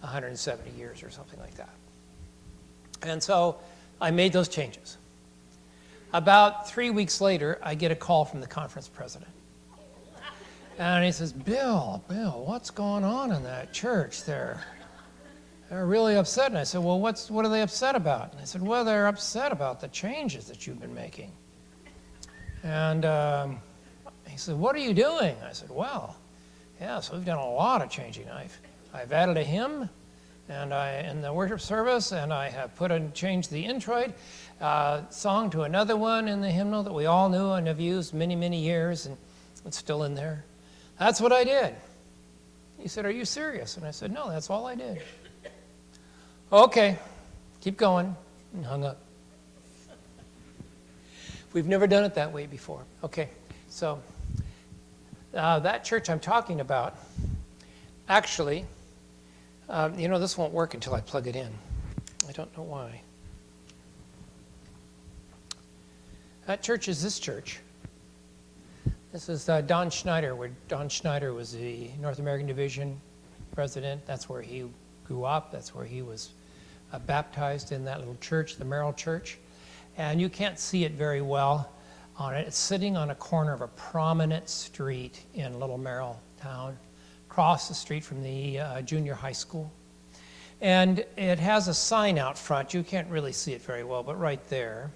170 years or something like that. And so I made those changes. About 3 weeks later, I get a call from the conference president. And he says, Bill, what's going on in that church there? They're really upset. And I said, well, what are they upset about? And they said, well, they're upset about the changes that you've been making. And he said, what are you doing? I said, well, yeah, so we've done a lot of changing. I've added a hymn in the worship service, and I have changed the introit song to another one in the hymnal that we all knew and have used many, many years, and it's still in there. That's what I did. He said, are you serious? And I said, no, that's all I did. Okay, keep going, and hung up. We've never done it that way before. Okay, so that church I'm talking about, actually, this won't work until I plug it in. I don't know why. That church is this church. This is Don Schneider, where Don Schneider was the North American Division president. That's where he grew up. That's where he was baptized, in that little church, the Merrill Church. And you can't see it very well on it. It's sitting on a corner of a prominent street in Little Merrill town, across the street from the junior high school. And it has a sign out front. You can't really see it very well, but right there,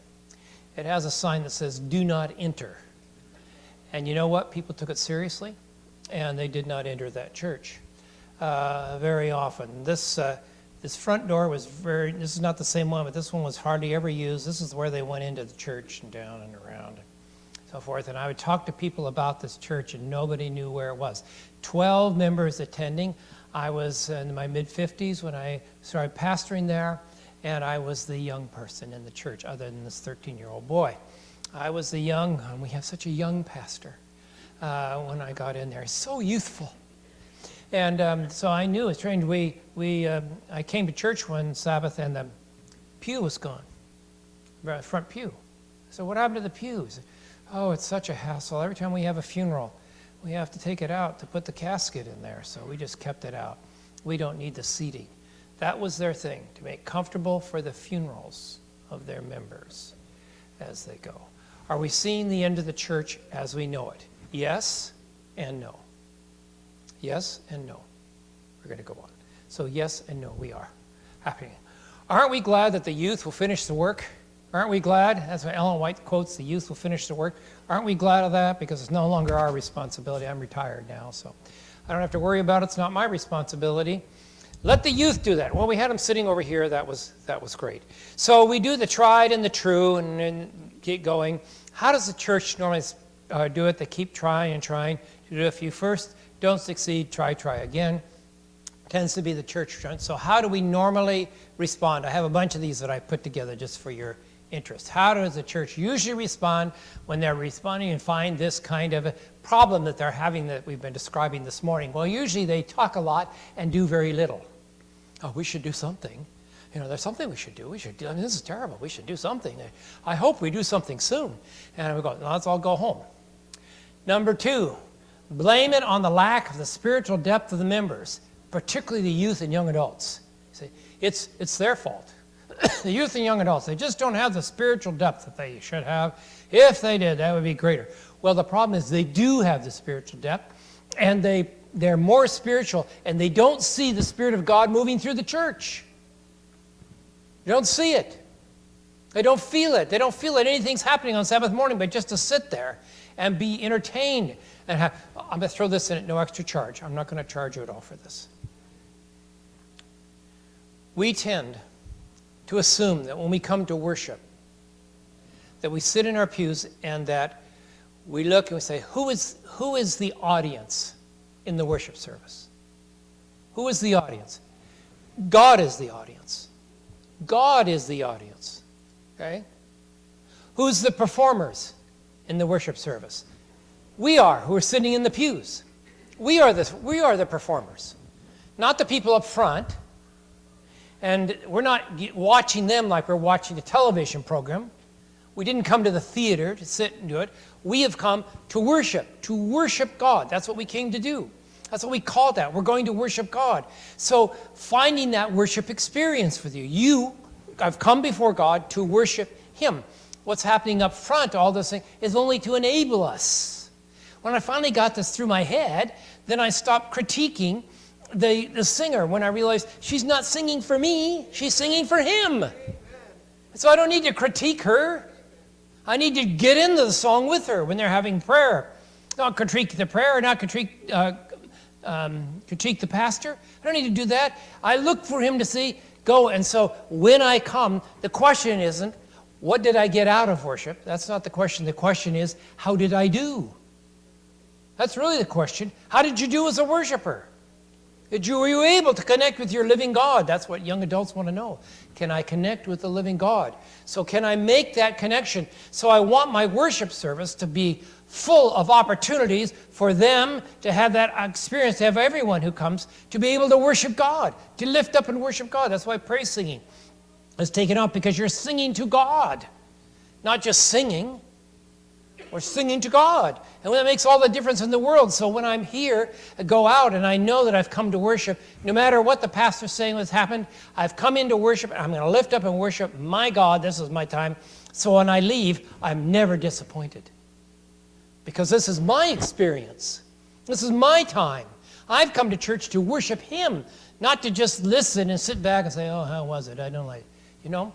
it has a sign that says, do not enter. And you know what? People took it seriously, and they did not enter that church very often. This front door was this is not the same one, but this one was hardly ever used. This is where they went into the church and down and around and so forth. And I would talk to people about this church, and nobody knew where it was. 12 members attending. I was in my mid-50s when I started pastoring there, and I was the young person in the church, other than this 13-year-old boy. I was the young, and we have such a young pastor when I got in there. So youthful. And so I knew, it's strange, I came to church one Sabbath, and the pew was gone, the front pew. So what happened to the pew? He said, oh, it's such a hassle. Every time we have a funeral, we have to take it out to put the casket in there, so we just kept it out. We don't need the seating. That was their thing, to make comfortable for the funerals of their members as they go. Are we seeing the end of the church as we know it? Yes and no. Yes and no. We're going to go on. So yes and no, we are happening. Aren't we glad that the youth will finish the work? Aren't we glad? That's what Ellen White quotes, the youth will finish the work. Aren't we glad of that? Because it's no longer our responsibility. I'm retired now, so I don't have to worry about it. It's not my responsibility. Let the youth do that. Well, we had them sitting over here. That was great. So we do the tried and the true and keep going. How does the church normally do it? They keep trying and trying to do it. If you first don't succeed, try again. Tends to be the church trend. So how do we normally respond? I have a bunch of these that I put together just for your interest. How does the church usually respond when they're responding and find this kind of a problem that they're having that we've been describing this morning? Well, usually they talk a lot and do very little. Oh, we should do something. There's something we should do. This is terrible. We should do something. I hope we do something soon. And we go, let's all go home. Number 2, blame it on the lack of the spiritual depth of the members, particularly the youth and young adults. See, it's their fault. The youth and young adults, they just don't have the spiritual depth that they should have. If they did, that would be greater. Well, the problem is they do have the spiritual depth, and they're more spiritual, and they don't see the Spirit of God moving through the church. They don't see it. They don't feel it. They don't feel that anything's happening on Sabbath morning, but just to sit there and be entertained. And I'm going to throw this in at no extra charge. I'm not going to charge you at all for this. We tend to assume that when we come to worship, that we sit in our pews and that we look and we say, who is the audience in the worship service? Who is the audience? God is the audience. God is the audience. Okay? Who's the performers in the worship service? We are, who are sitting in the pews. We are the performers, not the people up front. And we're not watching them like we're watching a television program. We didn't come to the theater to sit and do it. We have come to worship God. That's what we came to do. That's what we call that. We're going to worship God. So finding that worship experience with you. I've come before God to worship him. What's happening up front, all this thing, is only to enable us. When I finally got this through my head, then I stopped critiquing the singer when I realized she's not singing for me, she's singing for him. So I don't need to critique her. I need to get into the song with her when they're having prayer. Not critique the prayer, not critique the pastor. I don't need to do that. I look for him to see, go. And so when I come, the question isn't, what did I get out of worship? That's not the question. The question is, how did I do? That's really the question. How did you do as a worshiper? Were you able to connect with your living God? That's what young adults want to know. Can I connect with the living God? So can I make that connection? So I want my worship service to be full of opportunities for them to have that experience, to have everyone who comes to be able to worship God, to lift up and worship God. That's why praise singing is taken up, because you're singing to God, not just singing. We're singing to God. And that makes all the difference in the world. So when I'm here, I go out and I know that I've come to worship. No matter what the pastor's saying has happened, I've come into worship and I'm going to lift up and worship my God. This is my time. So when I leave, I'm never disappointed. Because this is my experience. This is my time. I've come to church to worship him, not to just listen and sit back and say, oh, how was it? I don't like it. You know,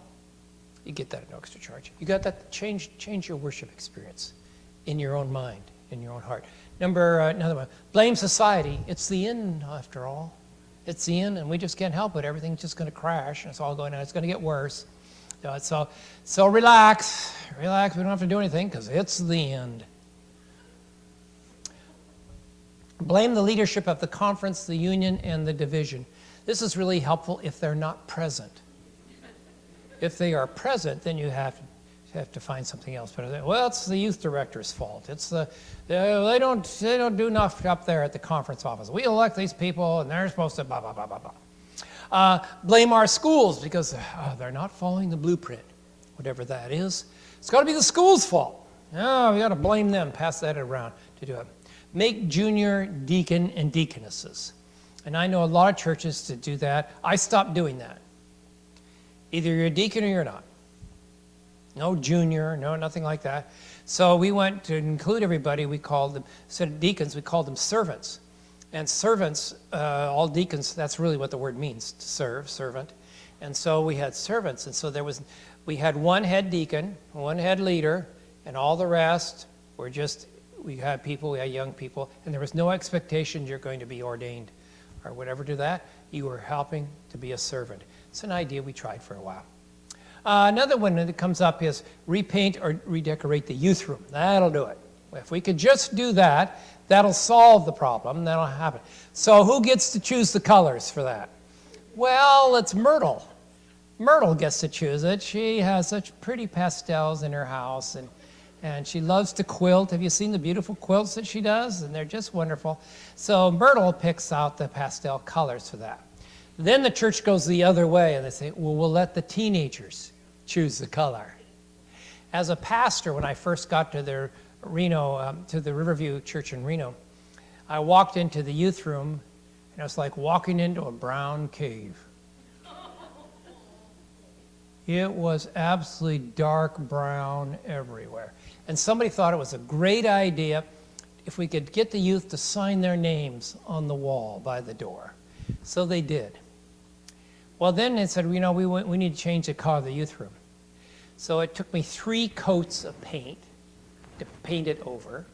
you get that at no extra charge. You got that, change your worship experience in your own mind, in your own heart. Another one, blame society. It's the end, after all. It's the end, and we just can't help it. Everything's just going to crash, and it's all going on. It's going to get worse. So relax. Relax. We don't have to do anything, because it's the end. Blame the leadership of the conference, the union, and the division. This is really helpful if they're not present. If they are present, then you have to find something else. But well, it's the youth director's fault. It's they don't do enough up there at the conference office. We elect these people, and they're supposed to blah blah blah blah blah. Blame our schools because they're not following the blueprint, whatever that is. It's got to be the school's fault. Oh, we got to blame them. Pass that around to do it. Make junior deacon and deaconesses, and I know a lot of churches to do that. I stopped doing that. Either you're a deacon or you're not. No junior, no nothing like that. So we went to include everybody. We called them, instead of deacons, we called them servants. And servants, all deacons, that's really what the word means, to serve, servant. And so we had servants. And so we had one head deacon, one head leader, and all the rest were just, we had young people, and there was no expectation you're going to be ordained or whatever to that. You were helping to be a servant. It's an idea we tried for a while. Another one that comes up is repaint or redecorate the youth room. That'll do it. If we could just do that, that'll solve the problem. That'll happen. So who gets to choose the colors for that? Well, it's Myrtle. Myrtle gets to choose it. She has such pretty pastels in her house, and she loves to quilt. Have you seen the beautiful quilts that she does? And they're just wonderful. So Myrtle picks out the pastel colors for that. Then the church goes the other way, and they say, well, we'll let the teenagers choose the color. As a pastor, when I first got to the Riverview Church in Reno, I walked into the youth room, and it was like walking into a brown cave. It was absolutely dark brown everywhere. And somebody thought it was a great idea if we could get the youth to sign their names on the wall by the door. So they did. Well, then it said, we need to change the color of the youth room. So it took me 3 coats of paint to paint it over,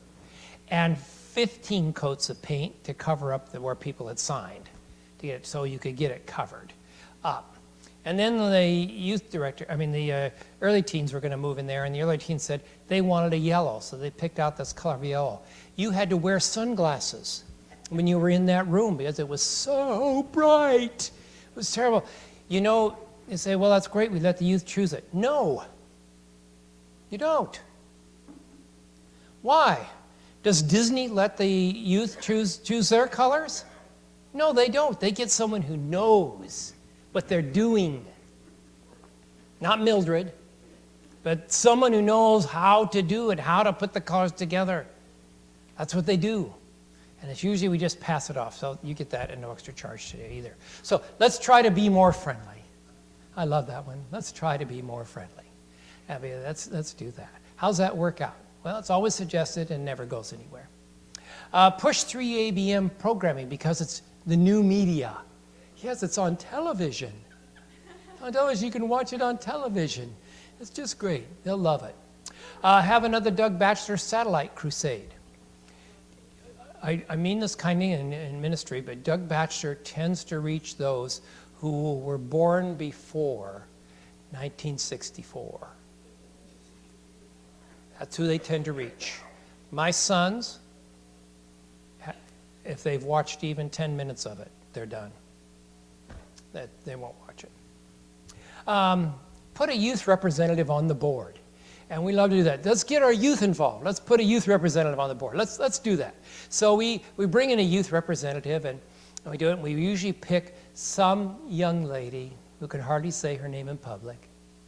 and 15 coats of paint to cover up where people had signed, to get it so you could get it covered up. And then the early teens were going to move in there, and the early teens said they wanted a yellow, so they picked out this color of yellow. You had to wear sunglasses when you were in that room because it was so bright. It was terrible. You say, well, that's great. We let the youth choose it. No, you don't. Why? Does Disney let the youth choose their colors? No, they don't. They get someone who knows what they're doing. Not Mildred, but someone who knows how to do it, how to put the colors together. That's what they do. And it's usually we just pass it off. So you get that at no extra charge today either. So let's try to be more friendly. I love that one. Let's try to be more friendly. Abby, let's do that. How's that work out? Well, it's always suggested and never goes anywhere. Push 3 ABM programming because it's the new media. Yes, it's on television. On television, you can watch it on television. It's just great. They'll love it. Have another Doug Batchelor satellite crusade. I mean this kind of in ministry, but Doug Batchelor tends to reach those who were born before 1964. That's who they tend to reach. My sons, if they've watched even 10 minutes of it, they're done. They won't watch it. Put a youth representative on the board. And we love to do that. Let's get our youth involved. Let's put a youth representative on the board. Let's do that. So we bring in a youth representative, and we do it. And we usually pick some young lady who can hardly say her name in public.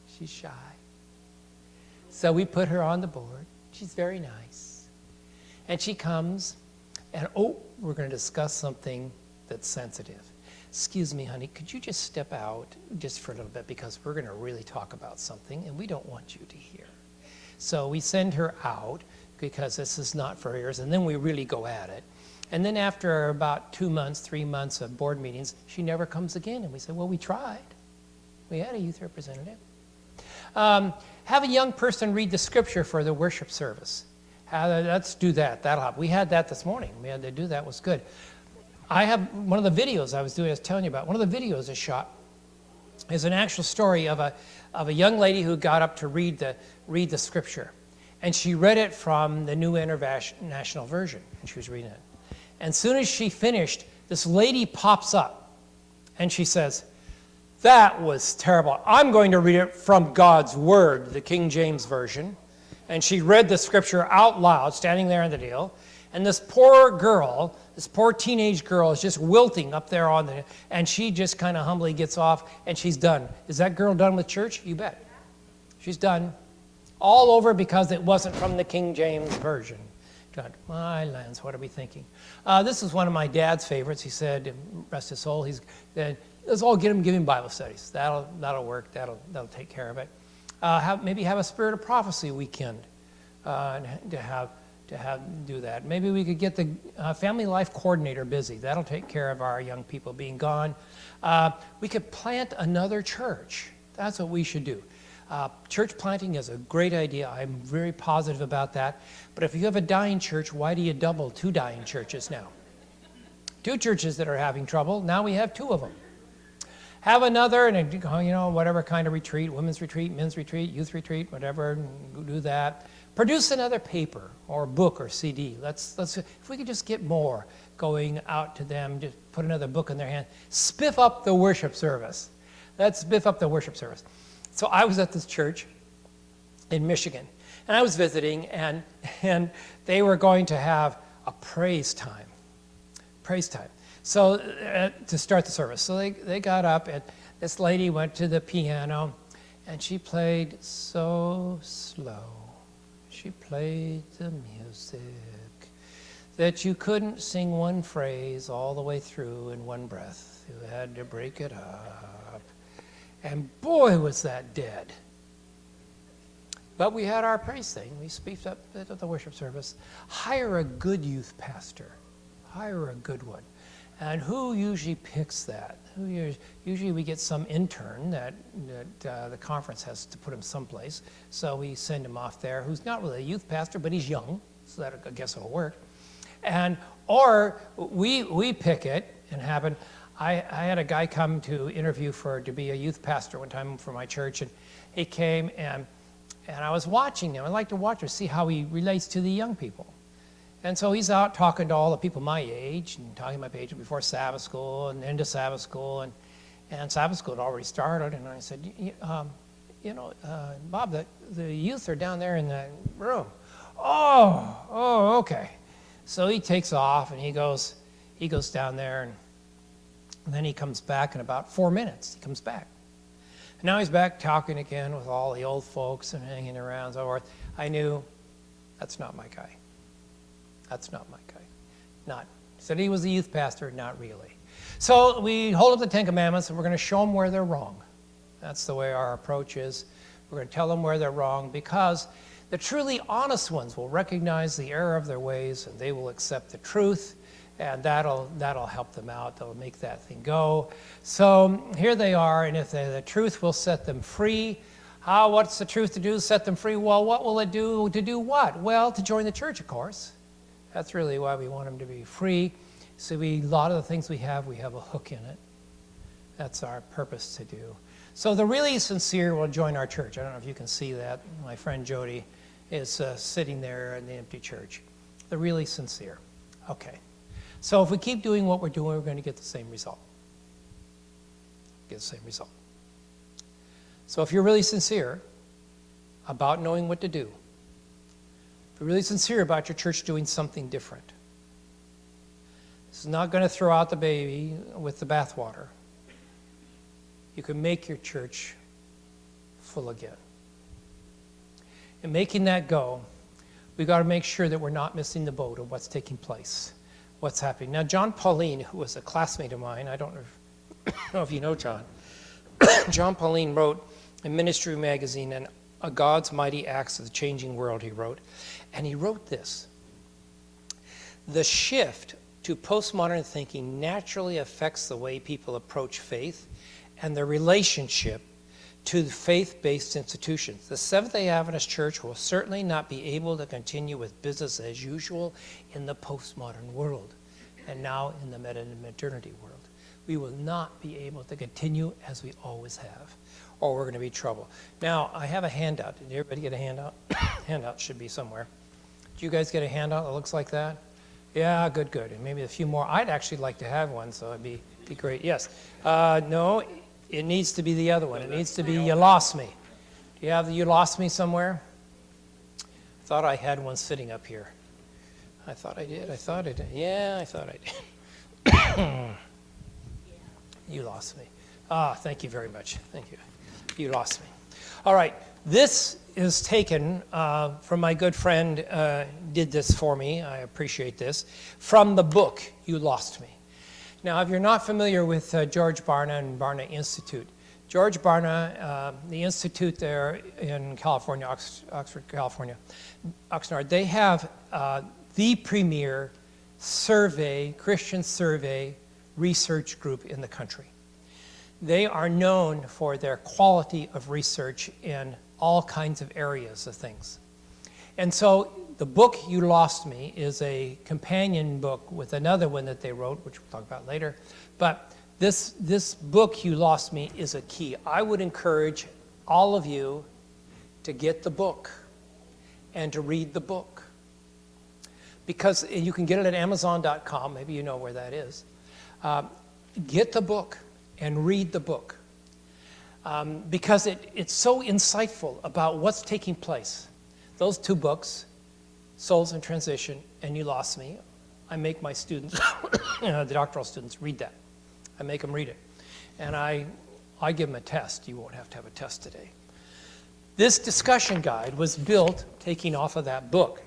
She's shy. So we put her on the board. She's very nice. And she comes, and we're going to discuss something that's sensitive. Excuse me, honey, could you just step out just for a little bit because we're going to really talk about something, and we don't want you to hear. So we send her out because this is not for yours, and then we really go at it. And then after about 2 months, 3 months of board meetings, she never comes again. And we say, well, we tried. We had a youth representative. Have a young person read the scripture for the worship service. Let's do that. That'll help. We had that this morning. We had to do that. It was good. I have one of the videos I was telling you about. One of the videos I shot is an actual story of a young lady who got up to read the scripture. And she read it from the New International Version. And she was reading it. And as soon as she finished, this lady pops up. And she says, that was terrible. I'm going to read it from God's Word, the King James Version. And she read the scripture out loud, standing there in the deal. And this poor girl, this poor teenage girl is just wilting up there and she just kind of humbly gets off and she's done. Is that girl done with church? You bet. She's done. All over because it wasn't from the King James Version. God, my lands, what are we thinking? This is one of my dad's favorites. He said, rest his soul, let's all give him Bible studies. That'll work. That'll take care of it. Maybe have a Spirit of Prophecy weekend to do that. Maybe we could get the family life coordinator busy. That'll take care of our young people being gone. We could plant another church. That's what we should do. Church planting is a great idea. I'm very positive about that. But if you have a dying church, why do you double 2 dying churches now? 2 churches that are having trouble. Now we have 2 of them. Have another, whatever kind of retreat, women's retreat, men's retreat, youth retreat, whatever, do that. Produce another paper or book or CD. Let's if we could just get more going out to them, just put another book in their hand. Spiff up the worship service. Let's spiff up the worship service. So I was at this church in Michigan, and I was visiting, and they were going to have a praise time. So to start the service. So they got up, and this lady went to the piano, and she played so slow. She played the music that you couldn't sing one phrase all the way through in one breath. You had to break it up. And boy, was that dead. But we had our praise thing. We spiffed up the worship service. Hire a good youth pastor. Hire a good one. And who usually picks that? Usually we get some intern that the conference has to put him someplace. So we send him off there, who's not really a youth pastor, but he's young. So that, I guess, it'll work. Or we pick it and happen. I had a guy come to interview to be a youth pastor one time for my church, and he came and I was watching him. I like to watch him, see how he relates to the young people. And so he's out talking to all the people my age and talking my age before Sabbath school and into Sabbath school, and Sabbath school had already started. And I said, Bob, the youth are down there in the room. Oh, okay. So he takes off and he goes down there, and then he comes back in about 4 minutes. He comes back. And now he's back talking again with all the old folks and hanging around and so forth. I knew that's not my guy. That's not my guy. said he was a youth pastor, not really. So we hold up the Ten Commandments, and we're going to show them where they're wrong. That's the way our approach is. We're going to tell them where they're wrong, because the truly honest ones will recognize the error of their ways, and they will accept the truth, and that'll help them out. That'll make that thing go. So here they are, and if the truth will set them free. What's the truth to do? Set them free. Well, what will it do to do what? Well, to join the church, of course. That's really why we want them to be free. So a lot of the things we have a hook in it. That's our purpose to do. So the really sincere will join our church. I don't know if you can see that. My friend Jody is sitting there in the empty church. The really sincere. Okay. So if we keep doing what we're doing, we're going to get the same result. Get the same result. So if you're really sincere about knowing what to do, if you're really sincere about your church doing something different, this is not going to throw out the baby with the bathwater. You can make your church full again. In making that go, we've got to make sure that we're not missing the boat of what's taking place, what's happening. Now, John Pauline, who was a classmate of mine, I don't know if you know John. John Pauline wrote in Ministry Magazine, and A God's Mighty Acts of the Changing World, he wrote. And he wrote this: the shift to postmodern thinking naturally affects the way people approach faith and their relationship to faith-based institutions. The Seventh-day Adventist Church will certainly not be able to continue with business as usual in the postmodern world, and now in the meta-modernity world. We will not be able to continue as we always have, or we're going to be in trouble. Now, I have a handout. Did everybody get a handout? Handout should be somewhere. Did you guys get a handout that looks like that? Yeah, good. And maybe a few more. I'd actually like to have one, so it'd be great. Yes. No, it needs to be the other one. It needs to be You Lost Me. Do you have the You Lost Me somewhere? I thought I had one sitting up here. I thought I did. Yeah, I thought I did. You lost me. Thank you very much. Thank you. You lost me. All right. This is taken from my good friend, did this for me. I appreciate this. From the book, You Lost Me. Now, if you're not familiar with George Barna and Barna Institute, George Barna, the institute there in California, Oxford, California, Oxnard, they have the premier Christian survey research group in the country. They are known for their quality of research in all kinds of areas of things. And so the book You Lost Me is a companion book with another one that they wrote, which we'll talk about later. But this book You Lost Me is a key. I would encourage all of you to get the book and to read the book. Because you can get it at Amazon.com, maybe you know where that is. Get the book and read the book. Because it's so insightful about what's taking place. Those two books, Souls in Transition and You Lost Me, I make my students, the doctoral students, read that. I make them read it. And I give them a test. You won't have to have a test today. This discussion guide was built taking off of that book.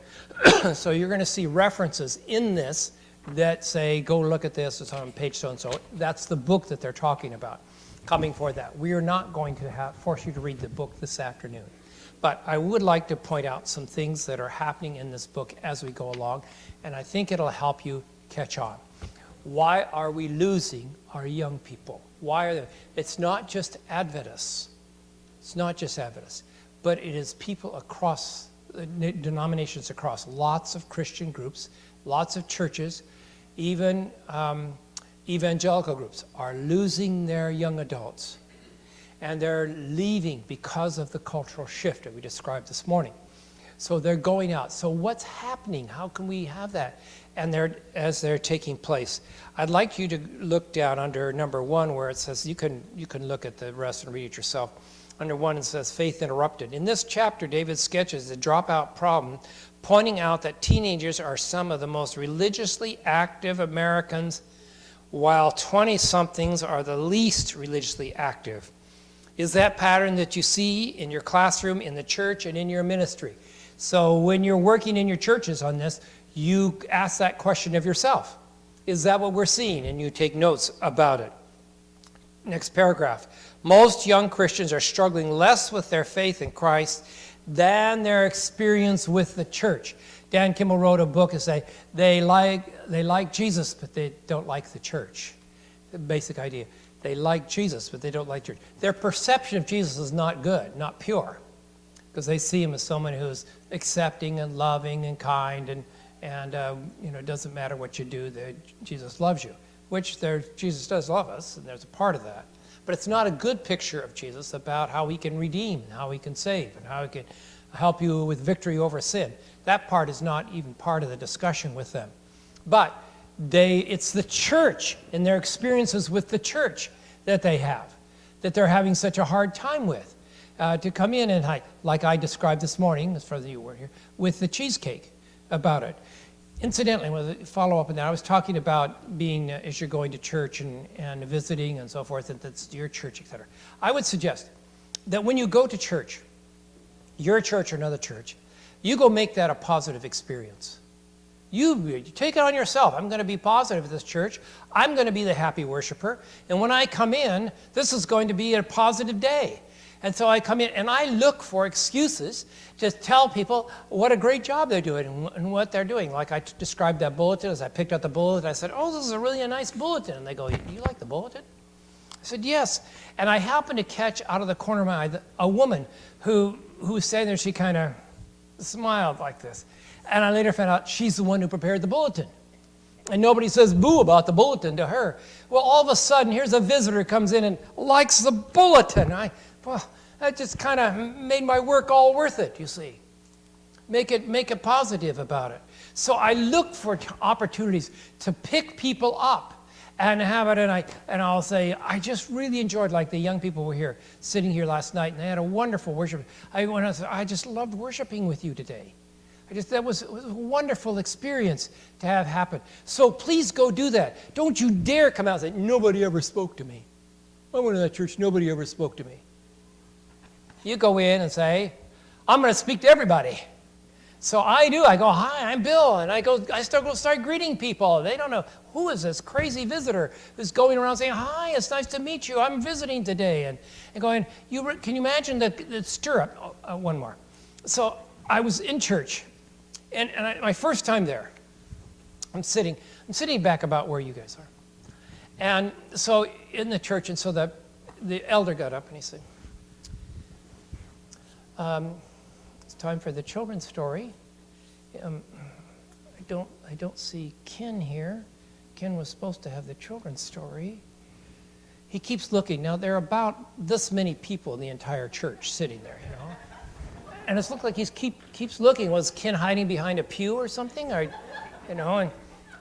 So you're going to see references in this that say, go look at this, it's on page so-and-so. That's the book that they're talking about, coming for that. We are not going to force you to read the book this afternoon. But I would like to point out some things that are happening in this book as we go along, and I think it'll help you catch on. Why are we losing our young people? It's not just Adventists. It's not just Adventists, but it is people across, denominations across, lots of Christian groups, lots of churches, even evangelical groups are losing their young adults. And they're leaving because of the cultural shift that we described this morning. So they're going out. So what's happening? How can we have that? And as they're taking place, I'd like you to look down under number 1 where it says, you can look at the rest and read it yourself. Under 1 it says, Faith Interrupted. In this chapter, David sketches the dropout problem, pointing out that teenagers are some of the most religiously active Americans, while 20-somethings are the least religiously active. Is that pattern that you see in your classroom, in the church, and in your ministry? So when you're working in your churches on this, you ask that question of yourself. Is that what we're seeing? And you take notes about it. Next paragraph. Most young Christians are struggling less with their faith in Christ than their experience with the church. Dan Kimball wrote a book and say they like Jesus, but they don't like the church. The basic idea. They like Jesus, but they don't like church. Their perception of Jesus is not good, not pure, because they see him as someone who's accepting and loving and kind, and it doesn't matter what you do, Jesus loves you, which Jesus does love us, and there's a part of that. But it's not a good picture of Jesus about how he can redeem, and how he can save, and how he can help you with victory over sin. That part is not even part of the discussion with them. But it's the church and their experiences with the church that they have, that they're having such a hard time with. To come in and, like I described this morning, as far as you weren't here, with the cheesecake about it. Incidentally, with a follow-up on that, I was talking about being, as you're going to church and visiting and so forth, and that's your church, etc. I would suggest that when you go to church, your church or another church, you go make that a positive experience. You take it on yourself. I'm going to be positive at this church. I'm going to be the happy worshiper. And when I come in, this is going to be a positive day. And so I come in and I look for excuses to tell people what a great job they're doing and what they're doing. Like I described that bulletin. As I picked up the bulletin, I said, oh, this is a really nice bulletin. And they go, you like the bulletin? I said, yes. And I happened to catch out of the corner of my eye a woman who was standing there. She kind of smiled like this. And I later found out she's the one who prepared the bulletin. And nobody says boo about the bulletin to her. Well, all of a sudden, here's a visitor who comes in and likes the bulletin. That just kind of made my work all worth it, you see. Make it positive about it. So I look for opportunities to pick people up and have it, and I'll say, I just really enjoyed, like the young people were here, sitting here last night, and they had a wonderful worship. I just loved worshiping with you today. That was a wonderful experience to have happen. So please go do that. Don't you dare come out and say, nobody ever spoke to me. I went to that church, nobody ever spoke to me. You go in and say, I'm going to speak to everybody. So I do. I go, hi, I'm Bill. And I start greeting people. They don't know, who is this crazy visitor who's going around saying, hi, it's nice to meet you. I'm visiting today. And going, can you imagine the stirrup? One more. So I was in church. And my first time there, I'm sitting back about where you guys are. And so in the church, and so the elder got up and he said, it's time for the children's story. I don't see Ken here. Ken was supposed to have the children's story. He keeps looking. Now, there are about this many people in the entire church sitting there, you know. And it's looked like he keeps looking. Was Ken hiding behind a pew or something? Or, you know, and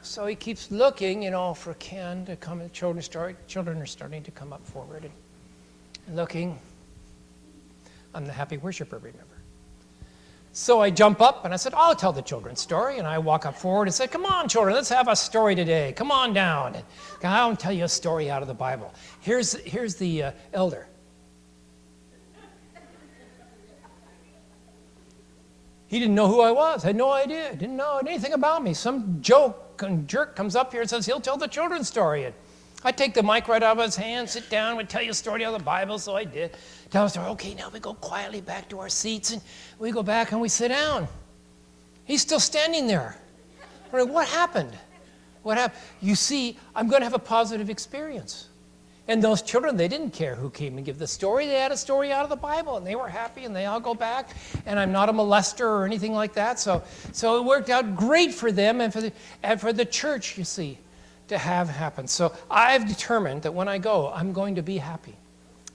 so he keeps looking, you know, for Ken to come and children are starting to come up forward and looking. I'm the happy worshiper, remember. So I jump up and I said, I'll tell the children's story. And I walk up forward and said, come on, children, let's have a story today. Come on down. And I'll tell you a story out of the Bible. Here's the elder. He didn't know who I was, had no idea, didn't know anything about me. Some jerk comes up here and says he'll tell the children's story. And I take the mic right out of his hand, sit down, and tell you a story out of the Bible, so I did. Tell a story. Okay, now we go quietly back to our seats, and we go back and we sit down. He's still standing there. I'm like, what happened? What happened? You see, I'm going to have a positive experience. And those children, they didn't care who came and give the story. They had a story out of the Bible, and they were happy, and they all go back. And I'm not a molester or anything like that. So it worked out great for them and for the church, you see, to have happen. So I've determined that when I go, I'm going to be happy,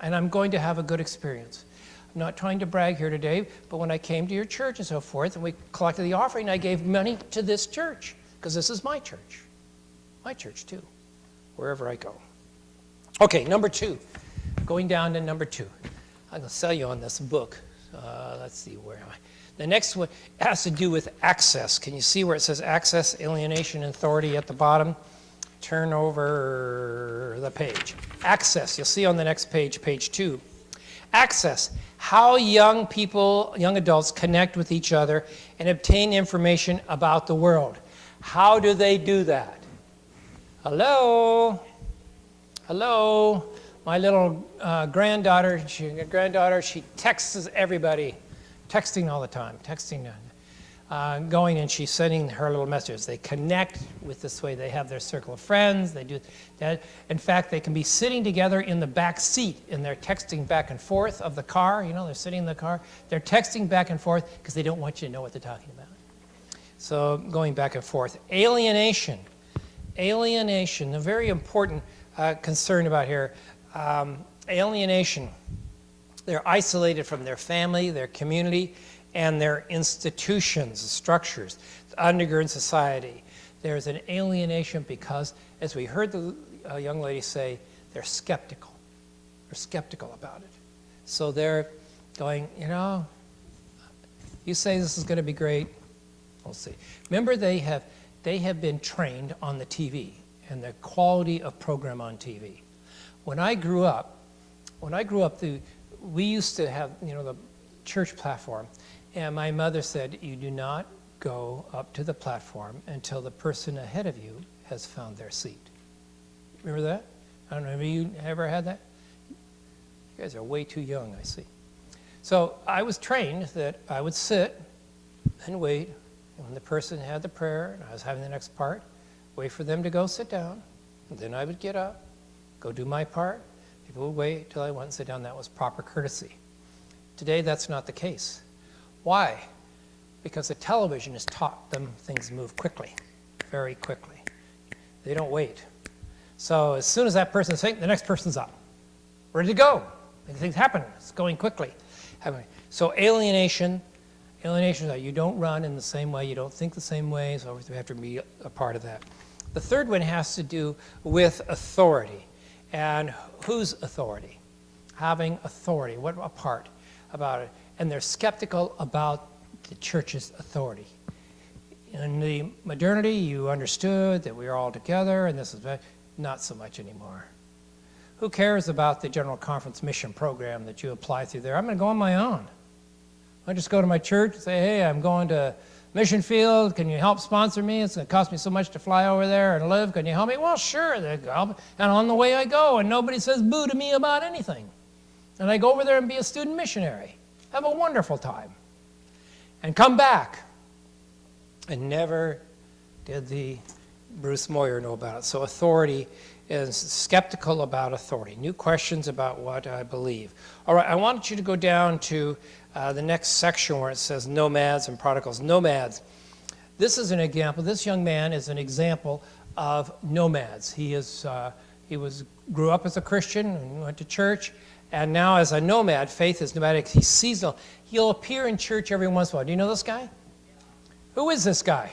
and I'm going to have a good experience. I'm not trying to brag here today, but when I came to your church and so forth, and we collected the offering, I gave money to this church, because this is my church too, wherever I go. Okay, number 2. Going down to number 2. I'm going to sell you on this book. Let's see, where am I? The next one has to do with access. Can you see where it says access, alienation, and authority at the bottom? Turn over the page. Access, you'll see on the next page, page 2. Access, how young adults connect with each other and obtain information about the world. How do they do that? Hello? Hello? My little granddaughter, she texts everybody, texting all the time, going and she's sending her little messages. They connect with this way. They have their circle of friends. They do that. In fact, they can be sitting together in the back seat and they're texting back and forth of the car. You know, they're sitting in the car. They're texting back and forth because they don't want you to know what they're talking about. So going back and forth. Alienation, a very important concern about here. Alienation. They're isolated from their family, their community, and their institutions, structures, the underground society. There's an alienation because, as we heard the young lady say, they're skeptical. They're skeptical about it. So they're going, you know, you say this is going to be great. We'll see. Remember, they have been trained on the TV and the quality of program on TV. When I grew up, we used to have, you know, the church platform, and my mother said, you do not go up to the platform until the person ahead of you has found their seat. Remember that? I don't know, have you ever had that? You guys are way too young, I see. So I was trained that I would sit and wait, and when the person had the prayer, and I was having the next part, wait for them to go sit down, and then I would get up, go do my part. People would wait till I went and sit down. That was proper courtesy. Today, that's not the case. Why? Because the television has taught them things move quickly, very quickly. They don't wait. So as soon as that person's saying, the next person's up. Ready to go. Things happen. It's going quickly. So alienation is that you don't run in the same way, you don't think the same way, so we have to be a part of that. The third one has to do with authority. And whose authority? Having authority. What a part about it. And they're skeptical about the church's authority. In the modernity, you understood that we are all together, and this is not so much anymore. Who cares about the General Conference mission program that you apply through there? I'm going to go on my own. I just go to my church and say, hey, I'm going to mission field. Can you help sponsor me? It's going to cost me so much to fly over there and live. Can you help me? Well, sure. And on the way I go, and nobody says boo to me about anything. And I go over there and be a student missionary. Have a wonderful time. And come back. And never did the Bruce Moyer know about it. So authority is skeptical about authority. New questions about what I believe. All right, I want you to go down to the next section where it says nomads and prodigals. Nomads. This is an example. This young man is an example of nomads. He grew up as a Christian and went to church, and now as a nomad, faith is nomadic. He's seasonal. He'll appear in church every once in a while. Do you know this guy? Who is this guy?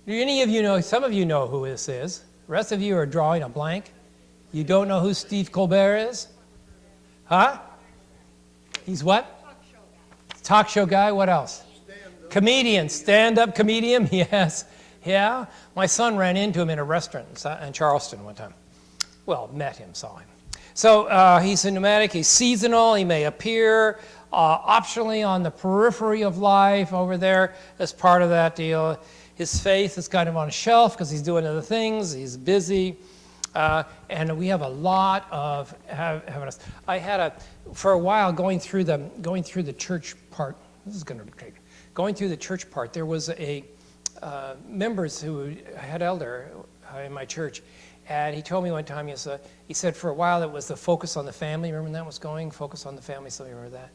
Do any of you know? Some of you know who this is. The rest of you are drawing a blank. You don't know who Steve Colbert is? Huh? He's what? Talk show guy. What else? Comedian. Stand-up comedian. Yes. Yeah. My son ran into him in a restaurant in Charleston one time. Well, met him, saw him. So he's a nomadic. He's seasonal. He may appear optionally on the periphery of life over there as part of that deal. His faith is kind of on a shelf because he's doing other things. He's busy. And we have a lot of having us. I had for a while going through the church part. This is going to take going through the church part. There was a members who had elder in my church, and he told me one time. He said for a while it was the focus on the family. Remember when that was going? Focus on the family. Somebody remember that?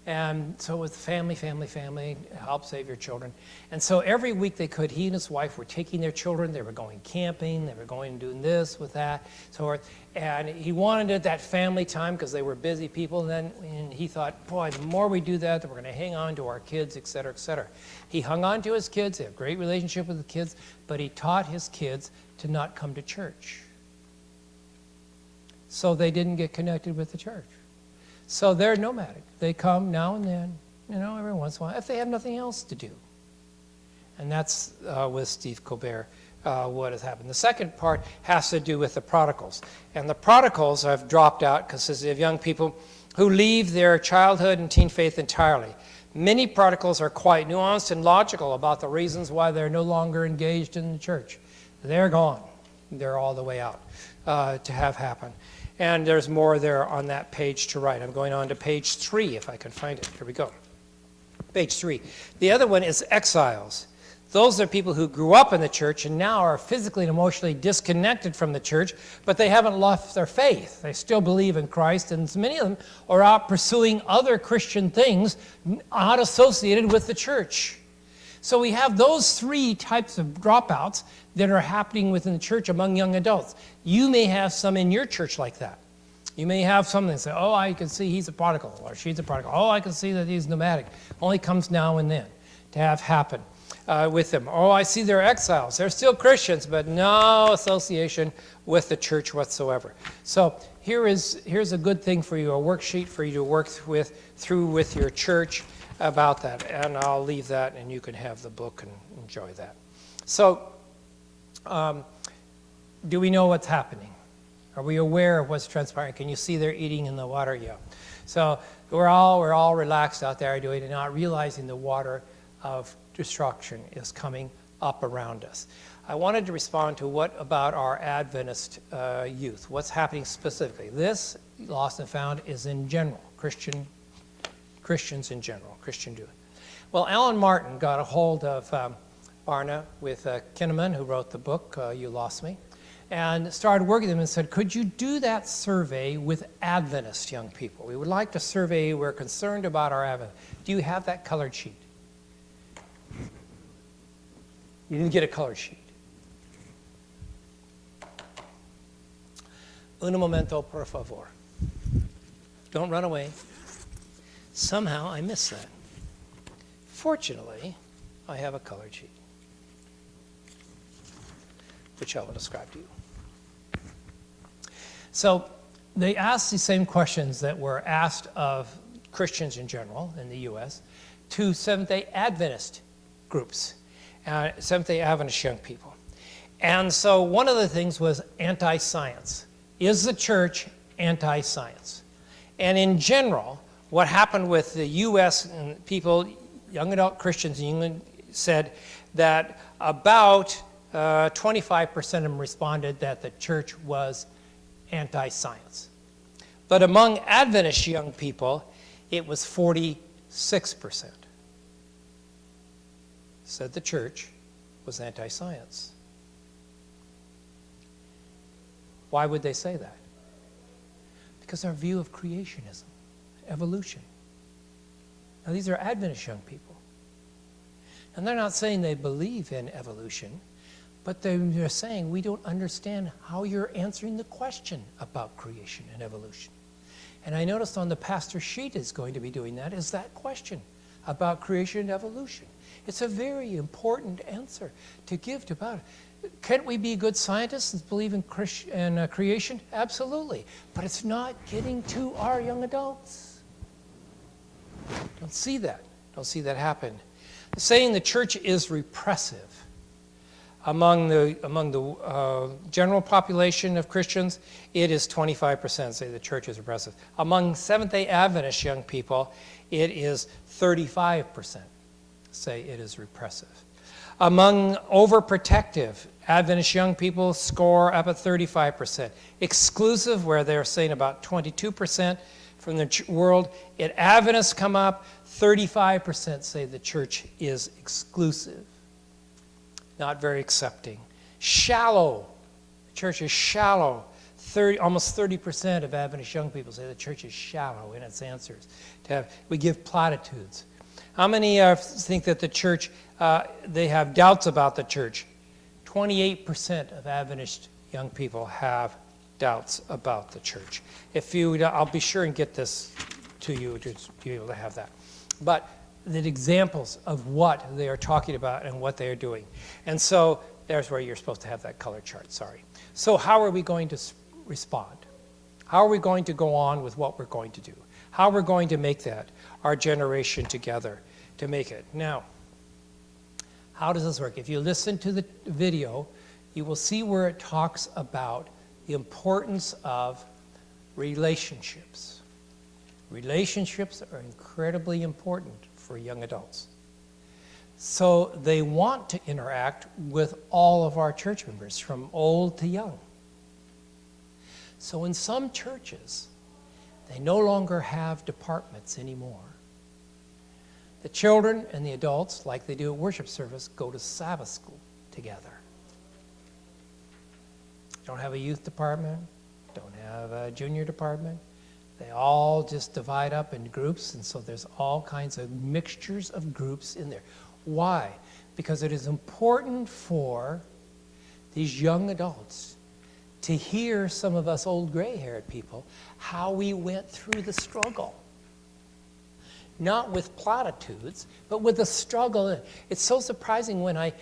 And so it was family, help save your children. And so every week he and his wife were taking their children, they were going camping, they were going and doing this with that, so forth. And he wanted that family time because they were busy people, and he thought, boy, the more we do that, we're going to hang on to our kids, et cetera, et cetera. He hung on to his kids, he had a great relationship with the kids, but he taught his kids to not come to church. So they didn't get connected with the church. So they're nomadic. They come now and then, every once in a while, if they have nothing else to do. And that's with Steve Colbert, what has happened. The second part has to do with the prodigals. And the prodigals have dropped out because they have young people who leave their childhood and teen faith entirely. Many prodigals are quite nuanced and logical about the reasons why they're no longer engaged in the church. They're gone. they're all the way out to have happen. And there's more there on that page to right. I'm going on to page 3 if I can find it. Here we go. Page 3. The other one is exiles. Those are people who grew up in the church and now are physically and emotionally disconnected from the church, but they haven't lost their faith. They still believe in Christ, and many of them are out pursuing other Christian things not associated with the church. So we have those 3 types of dropouts that are happening within the church among young adults. You may have some in your church like that. You may have some that say, oh, I can see he's a prodigal, or she's a prodigal. Oh, I can see that he's nomadic. Only comes now and then to have happen with them. Oh, I see they're exiles. They're still Christians, but no association with the church whatsoever. So here's a good thing for you, a worksheet for you to work through with your church about that. And I'll leave that, and you can have the book and enjoy that. So do we know what's happening? Are we aware of what's transpiring? Can you see they're eating in the water? Yeah. So we're all relaxed out there doing it, not realizing the water of destruction is coming up around us. I wanted to respond to what about our Adventist youth? What's happening specifically? This, Lost and Found, is in general, Christians in general, Christian youth. Well, Alan Martin got a hold of Barna with Kinnaman, who wrote the book, You Lost Me, and started working with them and said, could you do that survey with Adventist young people? We would like to survey, we're concerned about our Advent. Do you have that colored sheet? You didn't get a colored sheet. Un momento, por favor. Don't run away. Somehow I missed that. Fortunately, I have a colored sheet, which I will describe to you. So they asked the same questions that were asked of Christians in general in the U.S. to Seventh-day Adventist groups, Seventh-day Adventist young people. And so one of the things was anti-science. Is the church anti-science? And in general, what happened with the U.S. people, young adult Christians in England, said that about 25% of them responded that the church was anti-science. But among Adventist young people, it was 46%. Said the church was anti-science. Why would they say that? Because our view of creationism, evolution. Now these are Adventist young people. And they're not saying they believe in evolution, but they're saying we don't understand how you're answering the question about creation and evolution. And I noticed on the pastor sheet is going to be doing that, is that question about creation and evolution. It's a very important answer to give to about it. Can't we be good scientists and believe in creation? Absolutely. But it's not getting to our young adults. Don't see that. Don't see that happen. Saying the church is repressive among the general population of Christians, it is 25% say the church is repressive. Among Seventh-day Adventist young people, it is 35% say it is repressive. Among overprotective Adventist young people, score up at 35%. Exclusive, where they're saying about 22% from the world. At Adventists come up, 35% say the church is exclusive. Not very accepting. Shallow. The church is shallow. Almost 30% of Adventist young people say the church is shallow in its answers. We give platitudes. How many think that the church, they have doubts about the church? 28% of Adventist young people have doubts about the church. I'll be sure and get this to you to be able to have that. But the examples of what they are talking about and what they are doing. And so there's where you're supposed to have that color chart, sorry. So how are we going to respond? How are we going to go on with what we're going to do? How we're going to make that our generation together to make it. Now, how does this work? If you listen to the video, you will see where it talks about the importance of relationships. Relationships are incredibly important for young adults. So they want to interact with all of our church members, from old to young. So in some churches, they no longer have departments anymore. The children and the adults, like they do at worship service, go to Sabbath school together. Don't have a youth department, don't have a junior department. They all just divide up in groups, and so there's all kinds of mixtures of groups in there. Why? Because it is important for these young adults to hear some of us old gray-haired people how we went through the struggle. Not with platitudes, but with the struggle. It's so surprising when I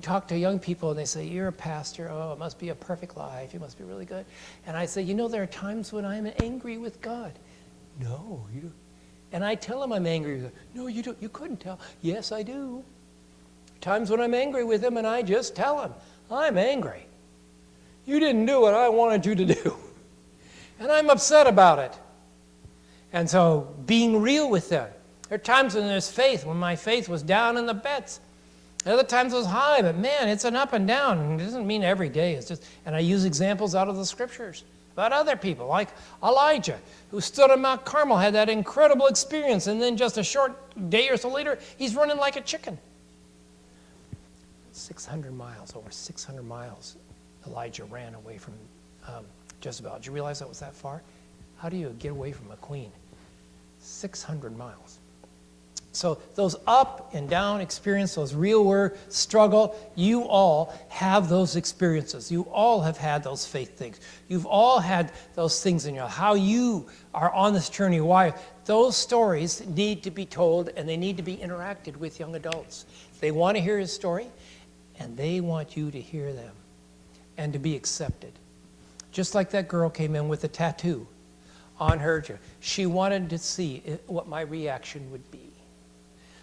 talk to young people and they say, "You're a pastor, oh, it must be a perfect life, it must be really good." And I say, there are times when I'm angry with God. No, you don't. And I tell them I'm angry with him. No, you don't. You couldn't tell. Yes, I do. Times when I'm angry with him and I just tell him, I'm angry. You didn't do what I wanted you to do. And I'm upset about it. And so being real with them. There are times when there's faith, when my faith was down in the beds. Other times it was high, but man, it's an up and down. It doesn't mean every day. It's just, and I use examples out of the scriptures about other people, like Elijah, who stood on Mount Carmel, had that incredible experience, and then just a short day or so later, he's running like a chicken. 600 miles, over 600 miles, Elijah ran away from Jezebel. Did you realize that was that far? How do you get away from a queen? 600 miles. So those up and down experiences, those real world struggle, you all have those experiences. You all have had those faith things. You've all had those things in your life. How you are on this journey, why. Those stories need to be told, and they need to be interacted with young adults. They want to hear his story, and they want you to hear them and to be accepted. Just like that girl came in with a tattoo on her. She wanted to see what my reaction would be.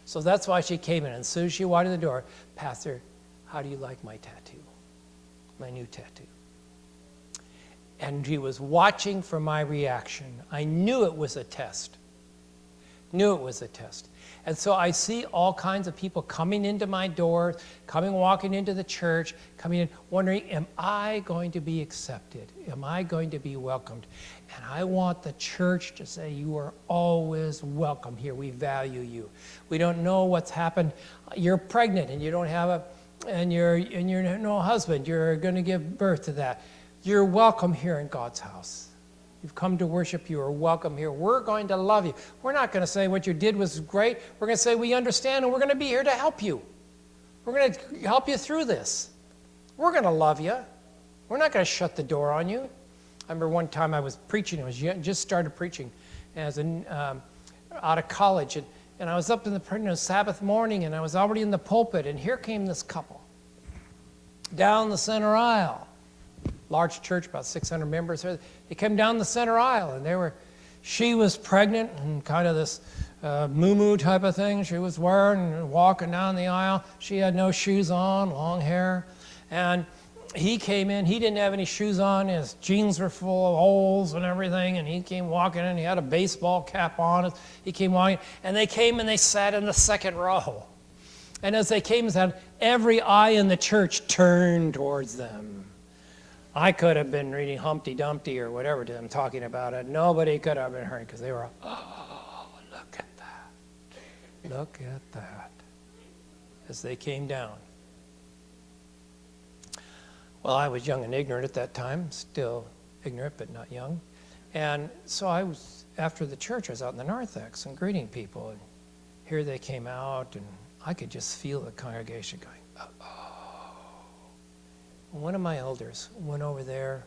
So that's why she came in. And as soon as she walked in the door, "Pastor, how do you like my tattoo? My new tattoo?" And she was watching for my reaction. I knew it was a test. Knew it was a test. And so I see all kinds of people coming into my door, walking into the church, coming in, wondering, am I going to be accepted? Am I going to be welcomed? And I want the church to say, you are always welcome here. We value you. We don't know what's happened. You're pregnant and you don't have you're no husband. You're going to give birth to that. You're welcome here in God's house. You've come to worship. You are welcome here. We're going to love you. We're not going to say what you did was great. We're going to say we understand, and we're going to be here to help you. We're going to help you through this. We're going to love you. We're not going to shut the door on you. I remember one time I was preaching. I was just started preaching as out of college, and I was up in the Sabbath morning, and I was already in the pulpit, and here came this couple down the center aisle. Large church, about 600 members. They came down the center aisle, and she was pregnant and kind of this moo-moo type of thing she was wearing and walking down the aisle. She had no shoes on, long hair. And he came in. He didn't have any shoes on. His jeans were full of holes and everything, and he came walking in. He had a baseball cap on. He came walking, and they came and they sat in the second row. And as they came and sat, every eye in the church turned towards them. I could have been reading Humpty Dumpty or whatever to them, talking about it. Nobody could have been heard because they were, oh, look at that. Look at that. As they came down. Well, I was young and ignorant at that time, still ignorant but not young. And so I was, after the church, I was out in the narthex and greeting people. And here they came out, and I could just feel the congregation going, uh-oh. One of my elders went over there,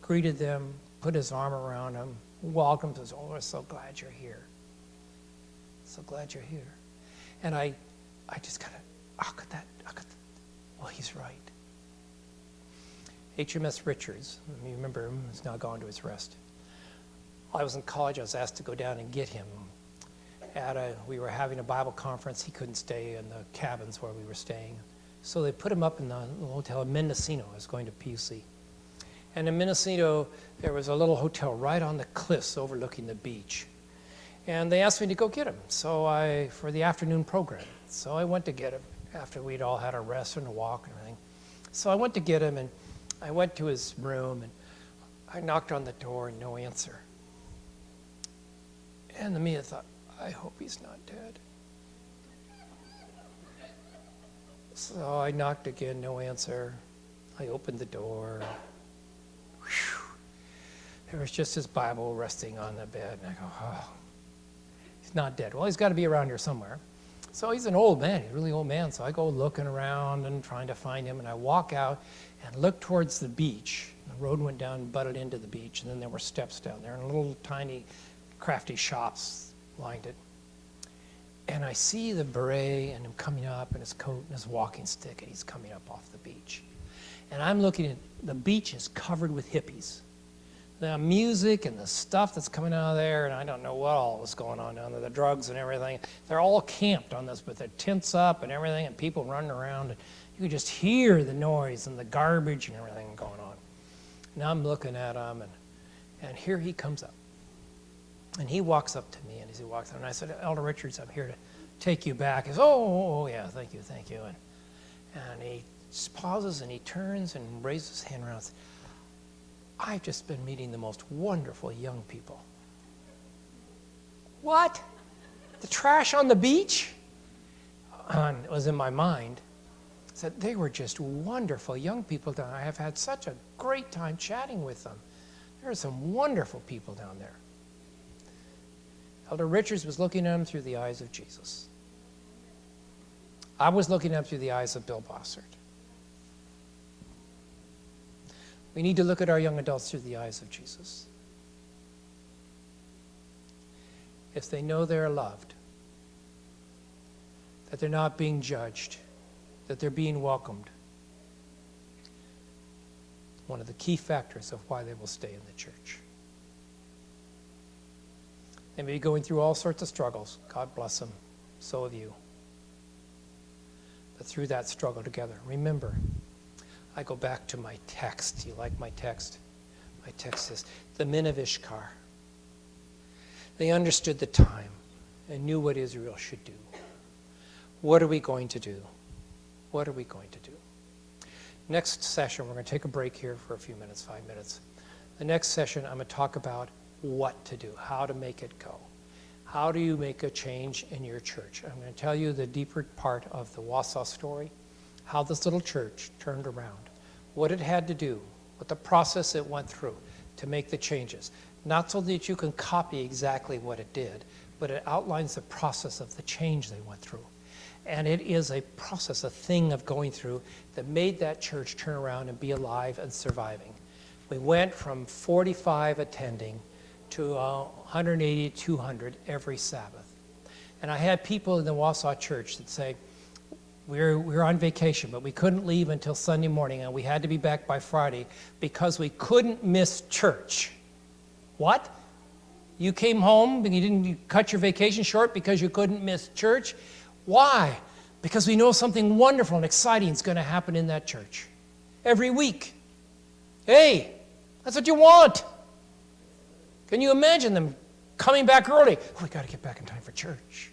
greeted them, put his arm around them, welcomed us. Oh, we're so glad you're here. So glad you're here. And I just kind of, how could that, well, he's right. HMS Richards, you remember him, he's now gone to his rest. While I was in college, I was asked to go down and get him. We were having a Bible conference. He couldn't stay in the cabins where we were staying. So they put him up in the hotel in Mendocino. I was going to PUC. And in Mendocino, there was a little hotel right on the cliffs overlooking the beach. And they asked me to go get him for the afternoon program. So I went to get him after we'd all had a rest and a walk and everything. So I went to get him, and I went to his room, and I knocked on the door, and no answer. And the me, I thought, I hope he's not dead. So I knocked again, no answer. I opened the door. Whew. There was just his Bible resting on the bed, and I go, oh, he's not dead. Well, he's got to be around here somewhere. So he's an old man, he's a really old man. So I go looking around and trying to find him, and I walk out and look towards the beach. The road went down and butted into the beach, and then there were steps down there, and little tiny crafty shops lined it. And I see the beret and him coming up, and his coat and his walking stick, and he's coming up off the beach. And I'm looking at the beach is covered with hippies. The music and the stuff that's coming out of there, and I don't know what all was going on down there, the drugs and everything. They're all camped on this with their tents up and everything, and people running around. And you could just hear the noise and the garbage and everything going on. Now I'm looking at him, and here he comes up. And he walks up to me, and as he walks up, and I said, Elder Richards, I'm here to take you back. He says, oh, yeah, thank you. And he pauses, and he turns and raises his hand around and says, I've just been meeting the most wonderful young people. What? The trash on the beach? And it was in my mind. I said, they were just wonderful young people down there. I have had such a great time chatting with them. There are some wonderful people down there. Elder Richards was looking at him through the eyes of Jesus. I was looking at him through the eyes of Bill Bossert. We need to look at our young adults through the eyes of Jesus. If they know they're loved, that they're not being judged, that they're being welcomed, one of the key factors of why they will stay in the church. They may be going through all sorts of struggles. God bless them. So have you. But through that struggle together, remember, I go back to my text. Do you like my text? My text is, the men of Ishkar, they understood the time and knew what Israel should do. What are we going to do? What are we going to do? Next session, we're going to take a break here for a few minutes, 5 minutes. The next session, I'm going to talk about what to do, how to make it go. How do you make a change in your church? I'm going to tell you the deeper part of the Wausau story, how this little church turned around, what it had to do, what the process it went through to make the changes. Not so that you can copy exactly what it did, but it outlines the process of the change they went through. And it is a process, a thing of going through that made that church turn around and be alive and surviving. We went from 45 attending to 180, 200 every Sabbath. And I had people in the Wausau church that say, we were on vacation, but we couldn't leave until Sunday morning, and we had to be back by Friday because we couldn't miss church. What? You came home and you cut your vacation short because you couldn't miss church? Why? Because we know something wonderful and exciting is going to happen in that church every week. Hey, that's what you want. Can you imagine them coming back early? Oh, we got to get back in time for church.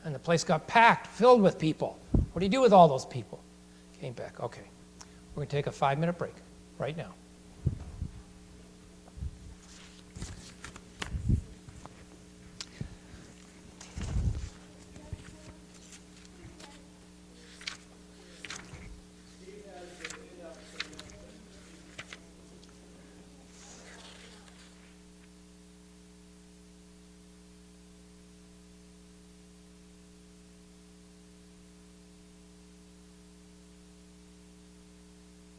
And the place got packed, filled with people. What do you do with all those people? Came back. Okay. We're going to take a 5-minute break right now.